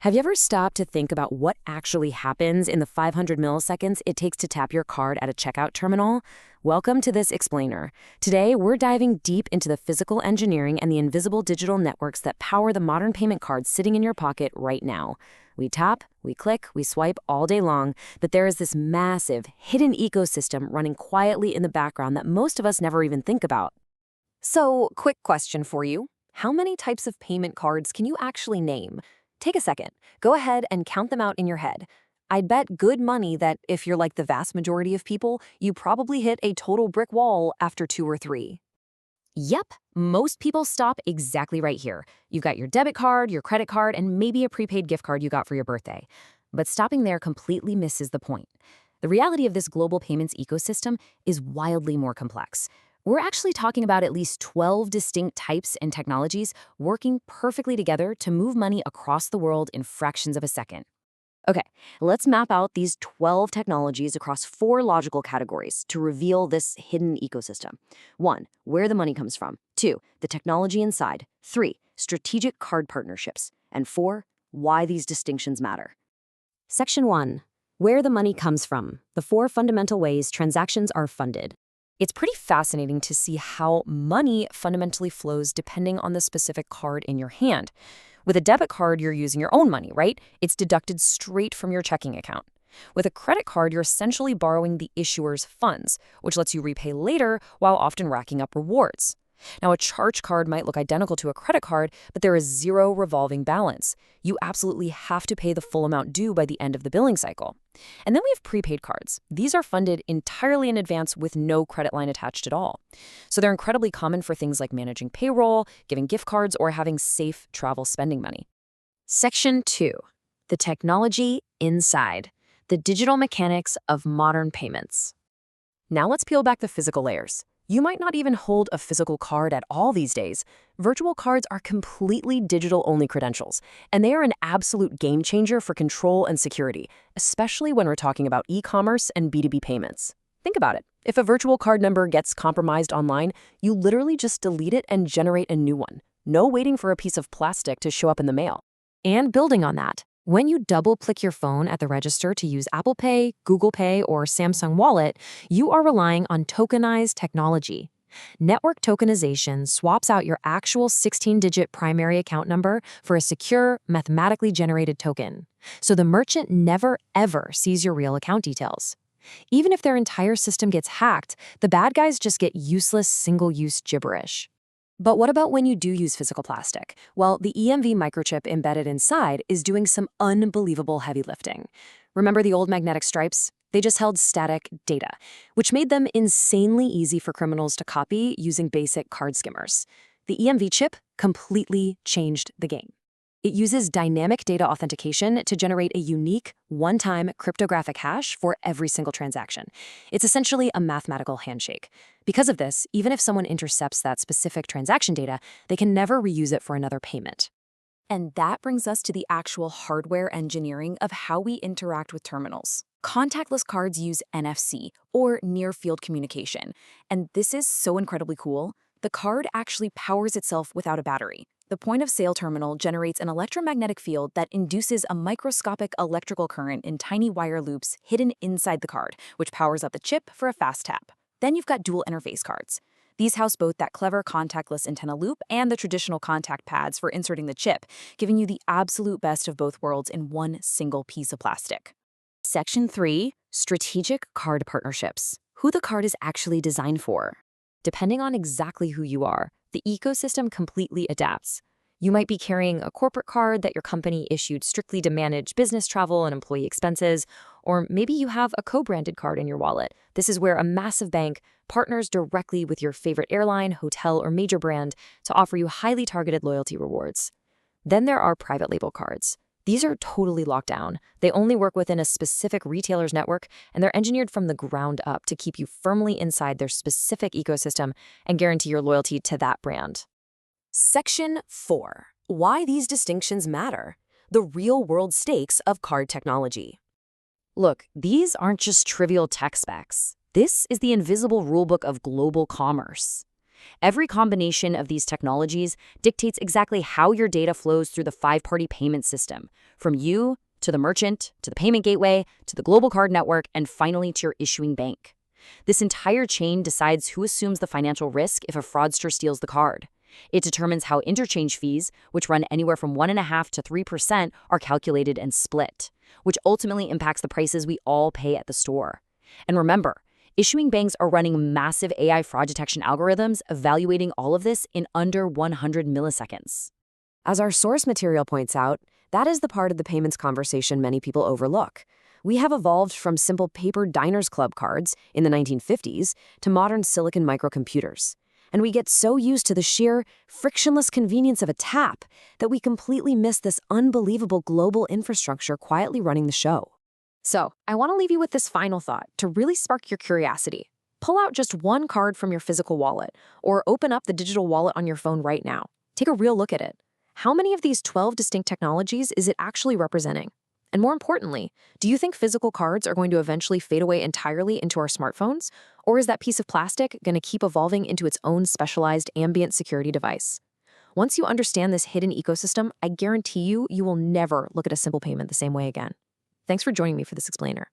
Have you ever stopped to think about what actually happens in the 500 milliseconds it takes to tap your card at a checkout terminal? Welcome to this explainer. Today, we're diving deep into the physical engineering and the invisible digital networks that power the modern payment cards sitting in your pocket right now. We tap, we click, we swipe all day long, but there is this massive, hidden ecosystem running quietly in the background that most of us never even think about. So, quick question for you. How many types of payment cards can you actually name? Take a second. Go ahead and count them out in your head. I'd bet good money that if you're like the vast majority of people, you probably hit a total brick wall after 2 or 3. Yep, most people stop exactly right here. You've got your debit card, your credit card, and maybe a prepaid gift card you got for your birthday. But stopping there completely misses the point. The reality of this global payments ecosystem is wildly more complex. We're actually talking about at least 12 distinct types and technologies working perfectly together to move money across the world in fractions of a second. Okay, let's map out these 12 technologies across 4 logical categories to reveal this hidden ecosystem. 1, where the money comes from. 2, the technology inside. 3, strategic card partnerships. And 4, why these distinctions matter. Section 1, where the money comes from. The 4 fundamental ways transactions are funded. It's pretty fascinating to see how money fundamentally flows depending on the specific card in your hand. With a debit card, you're using your own money, right? It's deducted straight from your checking account. With a credit card, you're essentially borrowing the issuer's funds, which lets you repay later while often racking up rewards. Now, a charge card might look identical to a credit card, but there is zero revolving balance. You absolutely have to pay the full amount due by the end of the billing cycle. And then we have prepaid cards. These are funded entirely in advance with no credit line attached at all. So they're incredibly common for things like managing payroll, giving gift cards, or having safe travel spending money. Section 2, the technology inside, the digital mechanics of modern payments. Now let's peel back the physical layers. You might not even hold a physical card at all these days. Virtual cards are completely digital-only credentials, and they are an absolute game changer for control and security, especially when we're talking about e-commerce and B2B payments. Think about it. If a virtual card number gets compromised online, you literally just delete it and generate a new one. No waiting for a piece of plastic to show up in the mail. And building on that, when you double-click your phone at the register to use Apple Pay, Google Pay, or Samsung Wallet, you are relying on tokenized technology. Network tokenization swaps out your actual 16-digit primary account number for a secure, mathematically generated token. So the merchant never, ever sees your real account details. Even if their entire system gets hacked, the bad guys just get useless single-use gibberish. But what about when you do use physical plastic? Well, the EMV microchip embedded inside is doing some unbelievable heavy lifting. Remember the old magnetic stripes? They just held static data, which made them insanely easy for criminals to copy using basic card skimmers. The EMV chip completely changed the game. It uses dynamic data authentication to generate a unique, one-time cryptographic hash for every single transaction. It's essentially a mathematical handshake. Because of this, even if someone intercepts that specific transaction data, they can never reuse it for another payment. And that brings us to the actual hardware engineering of how we interact with terminals. Contactless cards use NFC, or near-field communication. And this is so incredibly cool. The card actually powers itself without a battery. The point-of-sale terminal generates an electromagnetic field that induces a microscopic electrical current in tiny wire loops hidden inside the card, which powers up the chip for a fast tap. Then you've got dual-interface cards. These house both that clever contactless antenna loop and the traditional contact pads for inserting the chip, giving you the absolute best of both worlds in one single piece of plastic. Section 3, strategic card partnerships. Who the card is actually designed for. Depending on exactly who you are, the ecosystem completely adapts. You might be carrying a corporate card that your company issued strictly to manage business travel and employee expenses, or maybe you have a co-branded card in your wallet. This is where a massive bank partners directly with your favorite airline, hotel, or major brand to offer you highly targeted loyalty rewards. Then there are private label cards. These are totally locked down. They only work within a specific retailer's network, and they're engineered from the ground up to keep you firmly inside their specific ecosystem and guarantee your loyalty to that brand. Section 4. Why these distinctions matter. The real-world stakes of card technology. Look, these aren't just trivial tech specs. This is the invisible rulebook of global commerce. Every combination of these technologies dictates exactly how your data flows through the five-party payment system, from you to the merchant, to the payment gateway, to the global card network, and finally to your issuing bank. This entire chain decides who assumes the financial risk if a fraudster steals the card. It determines how interchange fees, which run anywhere from 1.5% to 3%, are calculated and split, which ultimately impacts the prices we all pay at the store. And remember, issuing banks are running massive AI fraud detection algorithms evaluating all of this in under 100 milliseconds. As our source material points out, that is the part of the payments conversation many people overlook. We have evolved from simple paper Diners Club cards in the 1950s to modern silicon microcomputers. And we get so used to the sheer, frictionless convenience of a tap that we completely miss this unbelievable global infrastructure quietly running the show. So, I want to leave you with this final thought to really spark your curiosity. Pull out just one card from your physical wallet, or open up the digital wallet on your phone right now. Take a real look at it. How many of these 12 distinct technologies is it actually representing? And more importantly, do you think physical cards are going to eventually fade away entirely into our smartphones? Or is that piece of plastic going to keep evolving into its own specialized ambient security device? Once you understand this hidden ecosystem, I guarantee you will never look at a simple payment the same way again. Thanks for joining me for this explainer.